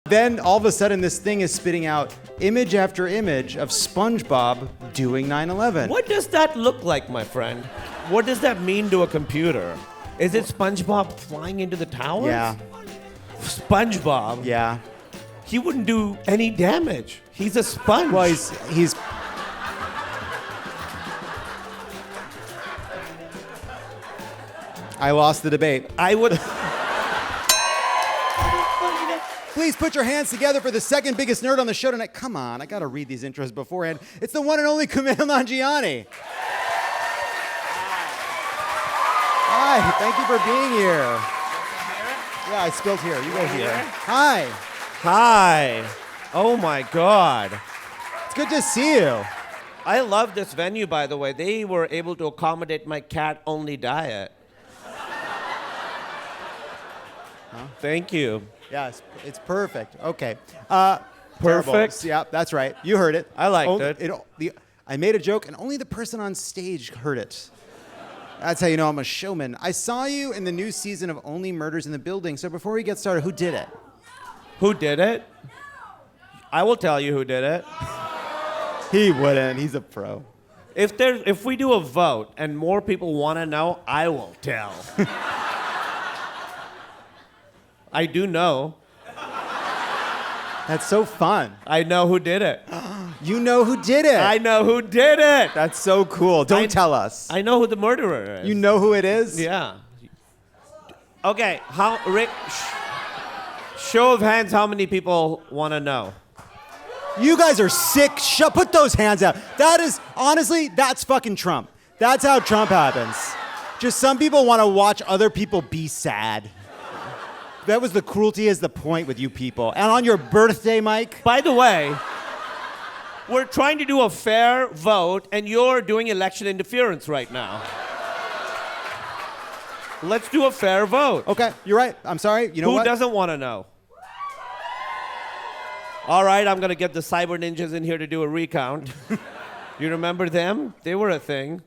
Then all of a sudden this thing is spitting out image after image of SpongeBob doing 9/11. What does that look like, my friend? What does that mean to a computer? Is it SpongeBob flying into the towers? Yeah. SpongeBob? Yeah. He wouldn't do any damage. He's a sponge. Well, he's I lost the debate. I would... Please put your hands together for the second biggest nerd on the show tonight. Come on, I gotta read these intros beforehand. It's the one and only Kumail Nanjiani. Hi, thank you for being here. Yeah, I spilled here. You go here. Hi. Hi. Oh my God. It's good to see you. I love this venue, by the way. They were able to accommodate my cat-only diet. Thank you. Yeah, it's perfect. Okay. Perfect? Yeah, that's right. You heard it. I liked it. I made a joke, and only the person on stage heard it. That's how you know I'm a showman. I saw you in the new season of Only Murders in the Building, so before we get started, who did it? Who did it? I will tell you who did it. He wouldn't. He's a pro. If we do a vote and more people want to know, I will tell. I do know. That's so fun. I know who did it. You know who did it. I know who did it. That's so cool. Don't tell us. I know who the murderer is. You know who it is? Yeah. Okay, Rick, show of hands, how many people want to know? You guys are sick. Put those hands out. That is, honestly, that's fucking Trump. That's how Trump happens. Just some people want to watch other people be sad. That was the cruelty is the point with you people. And on your birthday, Mike. By the way, we're trying to do a fair vote, and you're doing election interference right now. Let's do a fair vote. Okay, you're right. I'm sorry. You know what? Who doesn't want to know? All right, I'm going to get the cyber ninjas in here to do a recount. You remember them? They were a thing.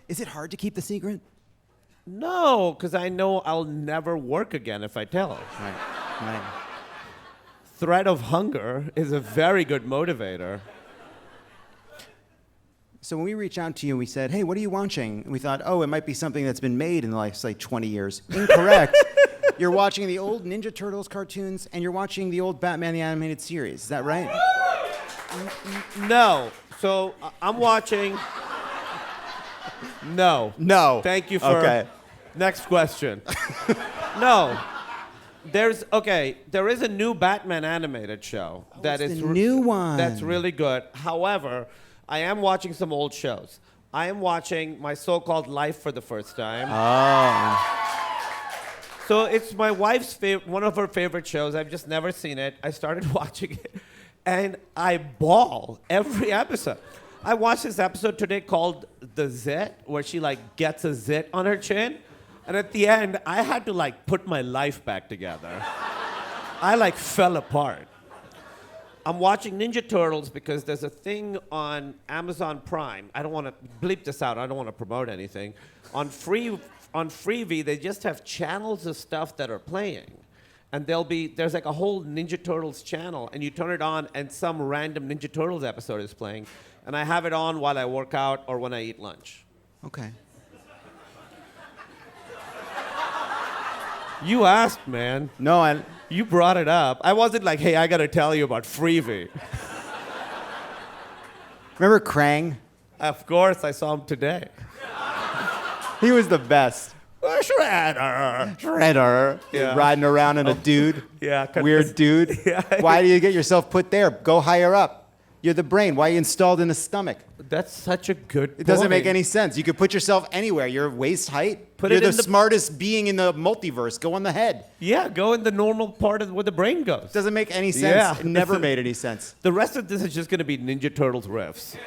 Is it hard to keep the secret? No, because I know I'll never work again if I tell. Right. Threat of hunger is a very good motivator. So when we reached out to you, we said, hey, what are you watching? And we thought, oh, it might be something that's been made in the last, 20 years. Incorrect. You're watching the old Ninja Turtles cartoons, and you're watching the old Batman the Animated Series. Is that right? No. So I'm watching... No. Thank you for... Okay. Next question. No. There is a new Batman animated show that is the new one. That's really good. However, I am watching some old shows. I am watching My So-Called Life for the first time. Oh. So it's my wife's one of her favorite shows. I've just never seen it. I started watching it, and I bawl every episode. I watched this episode today called The Zit, where she gets a zit on her chin. And at the end, I had to put my life back together. I fell apart. I'm watching Ninja Turtles because there's a thing on Amazon Prime. I don't want to bleep this out. I don't want to promote anything. On Freevee, they just have channels of stuff that are playing. And there's a whole Ninja Turtles channel, and you turn it on, and some random Ninja Turtles episode is playing. And I have it on while I work out or when I eat lunch. Okay. You asked, man. No, You brought it up. I wasn't like, hey, I got to tell you about Freevee. Remember Krang? Of course, I saw him today. He was the best. Shredder. Yeah. Riding around in a dude. Yeah. Weird dude. Yeah. Why do you get yourself put there? Go higher up. You're the brain. Why are you installed in the stomach? That's such a good point. It doesn't make any sense. You could put yourself anywhere. You're waist height. You're the smartest being in the multiverse. Go on the head. Yeah, go in the normal part of where the brain goes. Doesn't make any sense. Yeah. It never made any sense. The rest of this is just going to be Ninja Turtles riffs.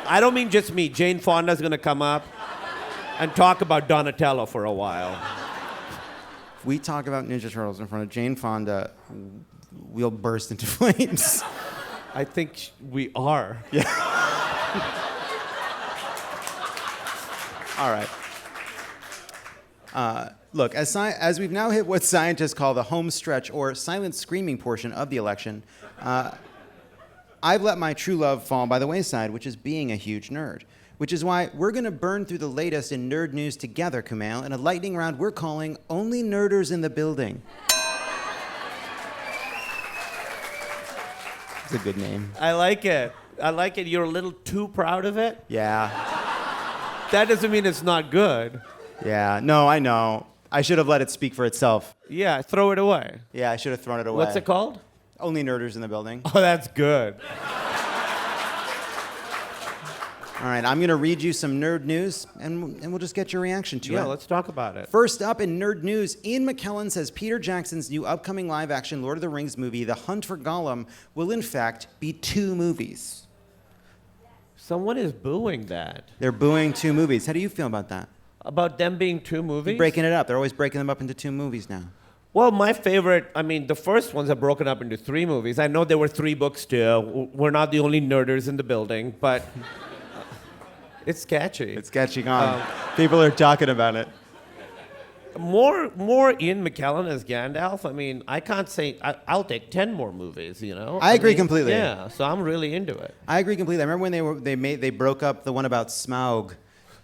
I don't mean just me. Jane Fonda's going to come up and talk about Donatello for a while. If we talk about Ninja Turtles in front of Jane Fonda, we'll burst into flames. I think we are. Yeah. All right. Look, as we've now hit what scientists call the home stretch or silent screaming portion of the election, I've let my true love fall by the wayside, which is being a huge nerd. Which is why we're going to burn through the latest in nerd news together, Kumail, in a lightning round we're calling Only Nerders in the Building. It's a good name. I like it. You're a little too proud of it. Yeah. That doesn't mean it's not good. Yeah. No, I know. I should have let it speak for itself. Yeah, throw it away. Yeah, I should have thrown it away. What's it called? Only Nerders in the Building. Oh, that's good. All right, I'm going to read you some nerd news, and we'll just get your reaction to it. Yeah, let's talk about it. First up in nerd news, Ian McKellen says Peter Jackson's new upcoming live-action Lord of the Rings movie, The Hunt for Gollum, will in fact be 2 movies. Someone is booing that. They're booing 2 movies. How do you feel about that? About them being 2 movies? Breaking it up. They're always breaking them up into 2 movies now. Well, my favorite, the first ones are broken up into 3 movies. I know there were 3 books too. We're not the only nerders in the building, but it's catchy. It's catching on. People are talking about it. More Ian McKellen as Gandalf. I can't say I'll take 10 more movies. I agree completely. Yeah, so I'm really into it. I agree completely. I remember when they broke up the one about Smaug.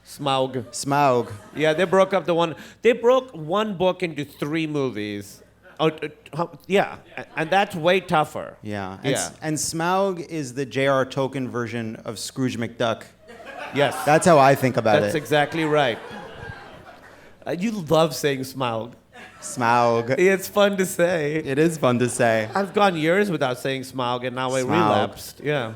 Smaug. Yeah, they broke up the one. They broke one book into 3 movies. Yeah, and that's way tougher. Yeah. Yeah. And Smaug is the J.R. Tolkien version of Scrooge McDuck. Yes. That's how I think about That's it. exactly right. You love saying Smaug. Smaug. It's fun to say. It is fun to say. I've gone years without saying Smaug, and now I Smaug. relapsed. Yeah.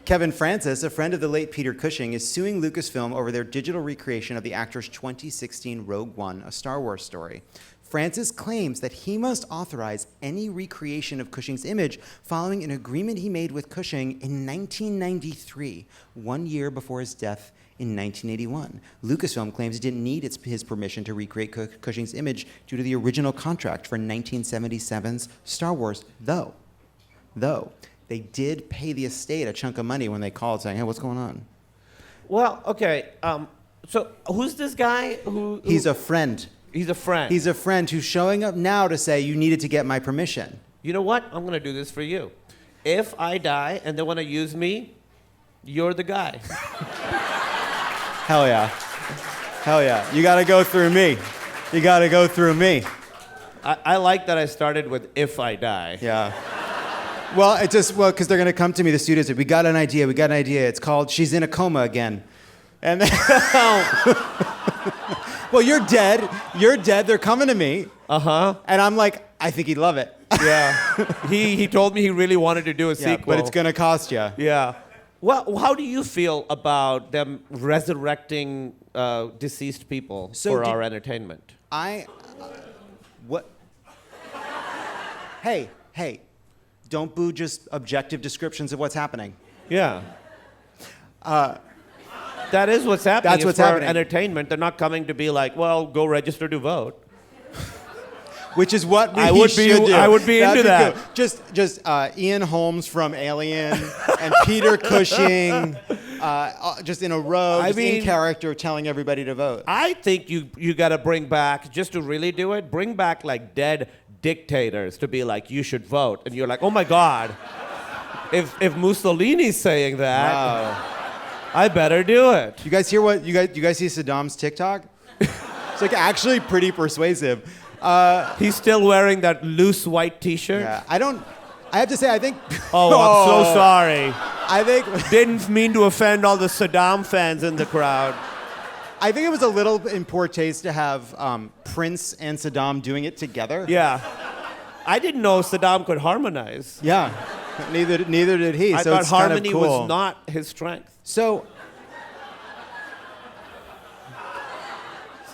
Kevin Francis, a friend of the late Peter Cushing, is suing Lucasfilm over their digital recreation of the actor's 2016 Rogue One, a Star Wars story. Francis claims that he must authorize any recreation of Cushing's image following an agreement he made with Cushing in 1993, 1 year before his death in 1981. Lucasfilm claims it didn't need his permission to recreate Cushing's image due to the original contract for 1977's Star Wars, though they did pay the estate a chunk of money when they called saying, hey, what's going on? Well, okay. So who's this guy? He's a friend. He's a friend. He's a friend who's showing up now to say, you needed to get my permission. You know what? I'm going to do this for you. If I die and they want to use me, you're the guy. Hell yeah. Hell yeah. You got to go through me. You got to go through me. I like that I started with if I die. Yeah. Well, because they're going to come to me, the studios, we got an idea. It's called She's in a Coma Again. And well, you're dead. They're coming to me. Uh-huh. And I'm like, I think he'd love it. Yeah. He told me he really wanted to do a sequel. But it's going to cost you. Yeah. Well, how do you feel about them resurrecting deceased people for our entertainment? What? Hey. Don't boo just objective descriptions of what's happening. Yeah. That is what's happening. That's what's for happening. Entertainment. They're not coming to be like, well, go register to vote. Which is what we should do. I would be into that. Cool. Just Ian Holmes from Alien and Peter Cushing, just in a row, in character, telling everybody to vote. I think you got to bring back, just to really do it, bring back like dead dictators to be like, you should vote, and you're like, oh my God, if Mussolini's saying that, wow. I better do it. You guys hear what you guys see Saddam's TikTok? It's like actually pretty persuasive. He's still wearing that loose white T-shirt. Yeah, I have to say, I think. Oh, I'm so sorry. I think didn't mean to offend all the Saddam fans in the crowd. I think it was a little in poor taste to have Prince and Saddam doing it together. Yeah, I didn't know Saddam could harmonize. Yeah, neither did he. I so thought it's harmony kind of cool. was not his strength. So.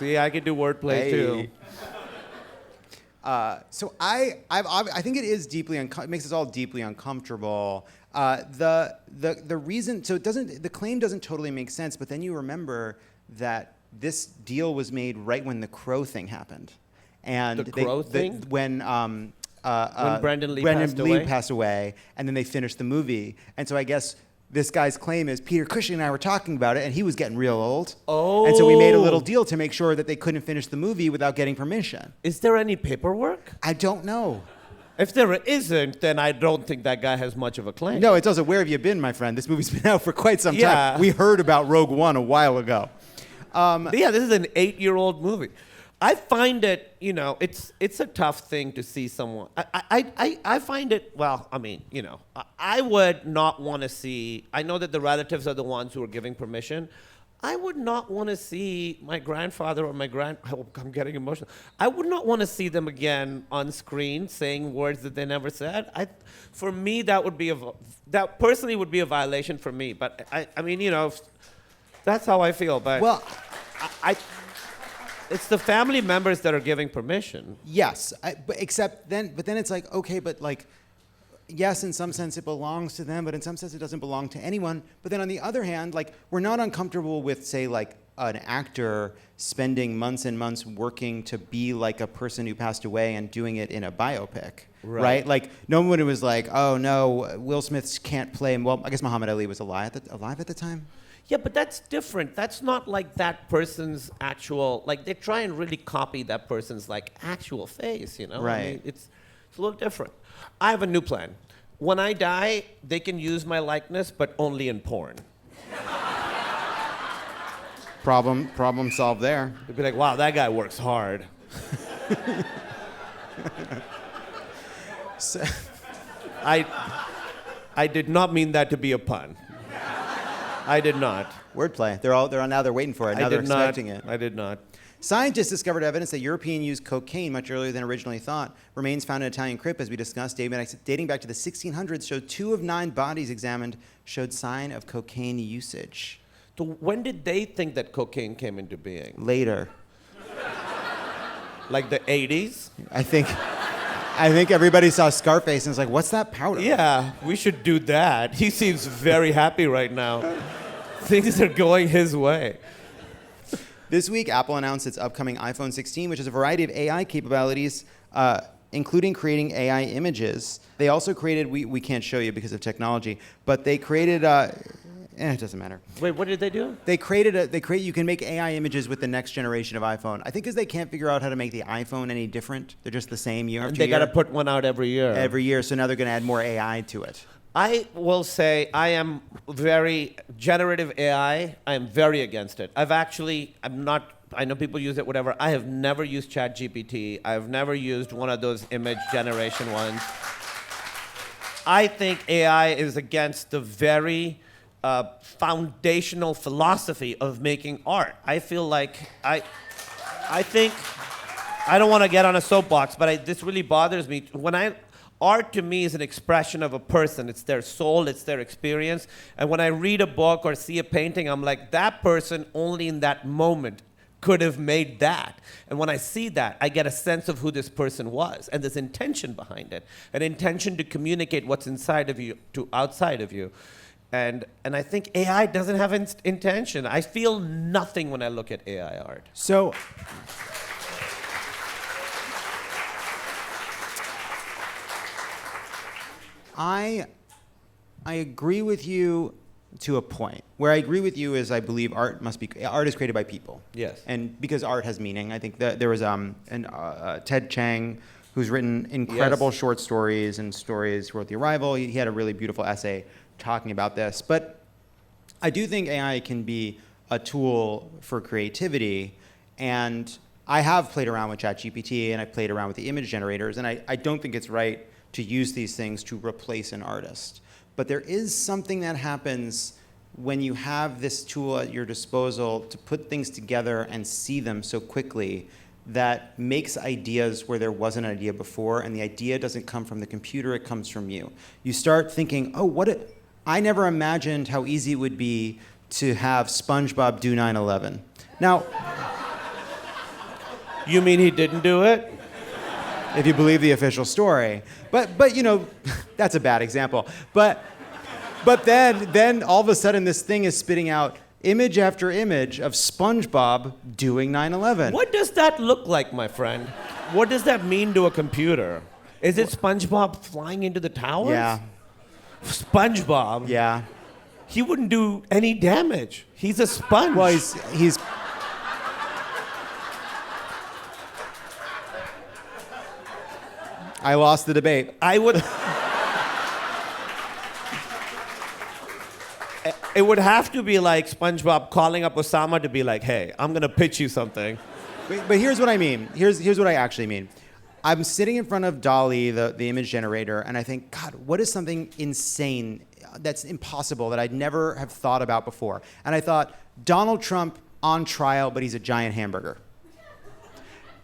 See, I can do wordplay too. So I think it is it makes us all deeply uncomfortable. The reason, so the claim doesn't totally make sense, but then you remember that this deal was made right when the Crow thing happened, and the Crow thing when Brandon Lee passed away, and then they finished the movie, and so I guess this guy's claim is Peter Cushing and I were talking about it, and he was getting real old. Oh. And so we made a little deal to make sure that they couldn't finish the movie without getting permission. Is there any paperwork? I don't know. If there isn't, then I don't think that guy has much of a claim. No, it's also, where have you been, my friend? This movie's been out for quite some Yeah. time. We heard about Rogue One a while ago. But yeah, this is an 8-year-old movie. I find it, it's a tough thing to see someone. I find it, I would not want to see, I know that the relatives are the ones who are giving permission. I would not want to see my grandfather or I'm getting emotional. I would not want to see them again on screen saying words that they never said. For me, that personally would be a violation for me. But that's how I feel. But Well, it's the family members that are giving permission. yes, but then it's like, okay, but like, yes, in some sense it belongs to them, but in some sense it doesn't belong to anyone. But then on the other hand, like, we're not uncomfortable with, say, like an actor spending months and months working to be like a person who passed away and doing it in a biopic, right? Like, no one was like, oh no, Will Smith can't play. Well, I guess Muhammad Ali was alive at the time. Yeah, but that's different. That's not like that person's actual, like they try and really copy that person's like actual face, Right. I mean, it's a little different. I have a new plan. When I die, they can use my likeness, but only in porn. Problem solved there. They'd be like, wow, that guy works hard. So, I did not mean that to be a pun. I did not. wordplay. They're waiting for it. Now they're expecting it. I did not. Scientists discovered evidence that Europeans used cocaine much earlier than originally thought. Remains found in an Italian crypt, as we discussed, dating back to the 1600s, showed 2 of 9 bodies examined showed sign of cocaine usage. So when did they think that cocaine came into being? Later. Like the 80s? I think everybody saw Scarface and was like, what's that powder? Yeah, we should do that. He seems very happy right now. Things are going his way. This week, Apple announced its upcoming iPhone 16, which has a variety of AI capabilities, including creating AI images. They also created, we can't show you because of technology, but they created, it doesn't matter. Wait, what did they do? You can make AI images with the next generation of iPhone. I think because they can't figure out how to make the iPhone any different. They're just the same year after year. They got to put one out every year. Every year, so now they're going to add more AI to it. I will say I am very generative AI. I am very against it. I know people use it, whatever. I have never used ChatGPT. I've never used one of those image generation ones. I think AI is against the very foundational philosophy of making art. I feel like I think, I don't want to get on a soapbox, but this really bothers me. Art to me is an expression of a person. It's their soul, it's their experience. And when I read a book or see a painting, I'm like, that person only in that moment could have made that. And when I see that, I get a sense of who this person was. And there's intention behind it. An intention to communicate what's inside of you to outside of you. And I think AI doesn't have intention. I feel nothing when I look at AI art. So, I agree with you to a point. Where I agree with you is I believe art is created by people. Yes. And because art has meaning, I think that there was Ted Chiang, who's written incredible short stories and stories, wrote The Arrival. He had a really beautiful essay talking about this. But I do think AI can be a tool for creativity. And I have played around with ChatGPT and I've played around with the image generators. And I don't think it's right to use these things to replace an artist. But there is something that happens when you have this tool at your disposal to put things together and see them so quickly that makes ideas where there wasn't an idea before, and the idea doesn't come from the computer, it comes from you. You start thinking, I never imagined how easy it would be to have SpongeBob do 9/11. Now, you mean he didn't do it? If you believe the official story. But that's a bad example. But then all of a sudden this thing is spitting out image after image of SpongeBob doing 9/11. What does that look like, my friend? What does that mean to a computer? Is it SpongeBob flying into the towers? Yeah. SpongeBob? Yeah. he wouldn't do any damage. He's a sponge. Well, he's I lost the debate. I would. It would have to be like SpongeBob calling up Osama to be like, "Hey, I'm gonna pitch you something." But here's what I mean. Here's what I actually mean. I'm sitting in front of DALL-E, the image generator, and I think, God, what is something insane that's impossible that I'd never have thought about before? And I thought, Donald Trump on trial, but he's a giant hamburger.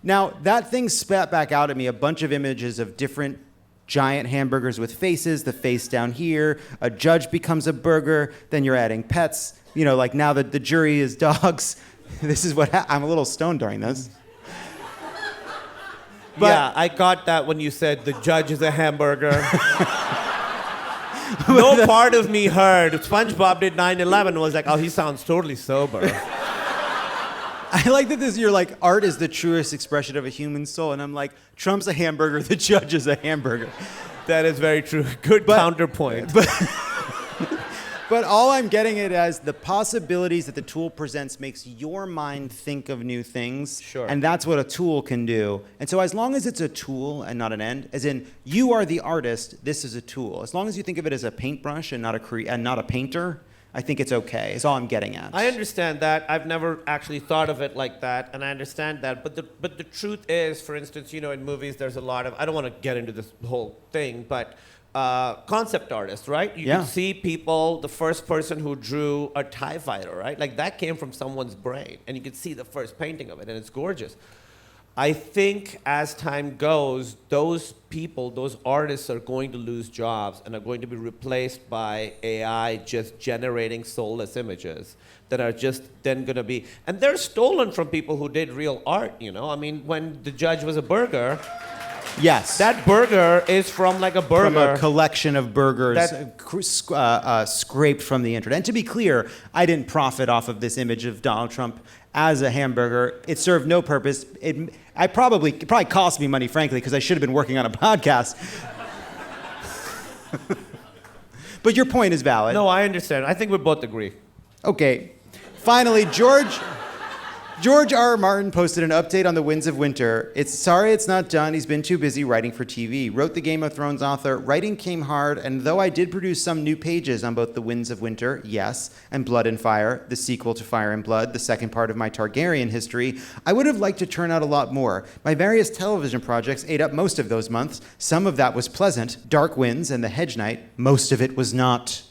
Now, that thing spat back out at me a bunch of images of different giant hamburgers with faces, the face down here, a judge becomes a burger, then you're adding pets, like now that the jury is dogs. This is what I'm a little stoned during this. But, yeah, I got that when you said the judge is a hamburger. No part of me heard. SpongeBob did 9/11 and was like, oh, he sounds totally sober. I like that you're like, art is the truest expression of a human soul. And I'm like, Trump's a hamburger, the judge is a hamburger. That is very true. Good counterpoint. But all I'm getting at is the possibilities that the tool presents makes your mind think of new things. Sure. And that's what a tool can do. And so as long as it's a tool and not an end, as in you are the artist, this is a tool. As long as you think of it as a paintbrush and not a painter, I think it's okay, is all I'm getting at. I understand that. I've never actually thought of it like that, and I understand that. But the truth is, for instance, in movies there's a lot of, I don't want to get into this whole thing, but concept artists, right? You can see people, the first person who drew a TIE fighter, right? Like that came from someone's brain, and you can see the first painting of it, and it's gorgeous. I think as time goes, those people, those artists are going to lose jobs and are going to be replaced by AI just generating soulless images that are just then going to be, and they're stolen from people who did real art, I mean, when the judge was a burger, yes, that burger is from like a burger. From a collection of burgers scraped from the internet. And to be clear, I didn't profit off of this image of Donald Trump as a hamburger. It served no purpose. It probably cost me money, frankly, because I should have been working on a podcast. But your point is valid. No, I understand. I think we both agree. Okay. Finally, George R. Martin posted an update on The Winds of Winter. Sorry it's not done. He's been too busy writing for TV. Wrote the Game of Thrones author. Writing came hard, and though I did produce some new pages on both The Winds of Winter, yes, and Blood and Fire, the sequel to Fire and Blood, the second part of my Targaryen history, I would have liked to turn out a lot more. My various television projects ate up most of those months. Some of that was pleasant. Dark Winds and The Hedge Knight. Most of it was not.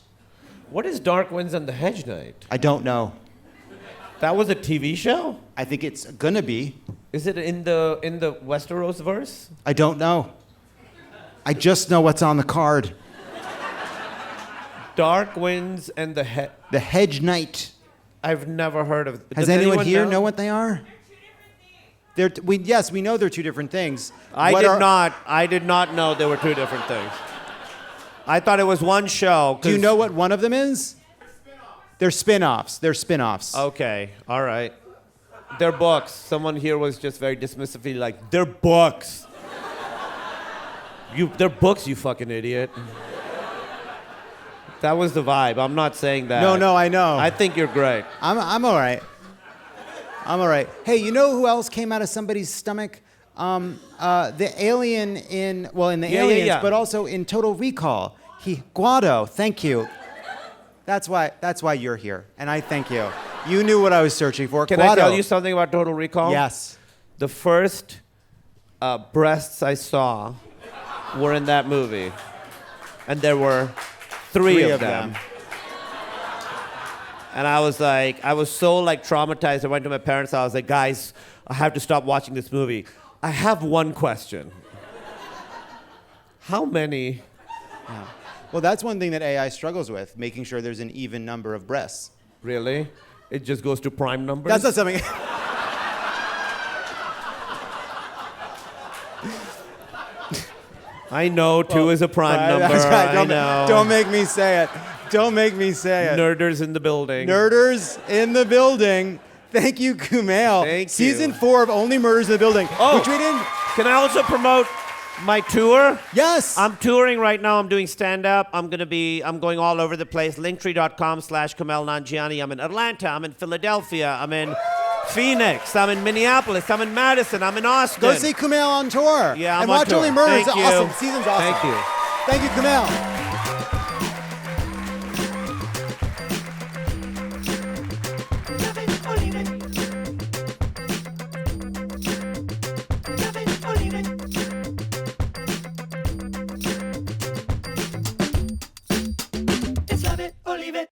What is Dark Winds and the Hedge Knight? I don't know. That was a TV show? I think it's gonna be. Is it in the Westeros verse? I don't know. I just know what's on the card. Dark Winds and the Hedge Knight. I've never heard of it. Has anyone here know what they are? Yes, we know they're two different things. I did not know they were two different things. I thought it was one show. Do you know what one of them is? They're spin-offs. They're spin-offs. Okay, all right. They're books. Someone here was just very dismissively like, they're books. They're books, you fucking idiot. That was the vibe. I'm not saying that. No, I know. I think you're great. I'm all right. I'm all right. Hey, you know who else came out of somebody's stomach? The alien in the Aliens, but also in Total Recall. Guado, thank you. That's why you're here, and I thank you. You knew what I was searching for. Can I tell you something about Total Recall? Yes. The first breasts I saw were in that movie, and there were three of them. And I was so traumatized. I went to my parents' house. I was like, guys, I have to stop watching this movie. I have one question. How many? Yeah. Well, that's one thing that AI struggles with, making sure there's an even number of breasts. Really? It just goes to prime numbers? That's not something... I know two is a prime number. That's right. I know. Don't make me say it. Don't make me say it. Nerders in the building. Nerders in the building. Thank you, Kumail. Thank you. Season 4 of Only Murders in the Building. Oh, which we didn't... Can I also promote My tour? Yes. I'm touring right now. I'm doing stand-up. I'm going all over the place. Linktree.com/Kumail Nanjiani. I'm in Atlanta. I'm in Philadelphia. I'm in Phoenix. I'm in Minneapolis. I'm in Madison. I'm in Austin. Go see Kumail on tour. Yeah, I'm and on watch tour. Only Murder. Thank It's you. awesome. Season's awesome. Thank you. Thank you, Kumail. It's love it or leave it.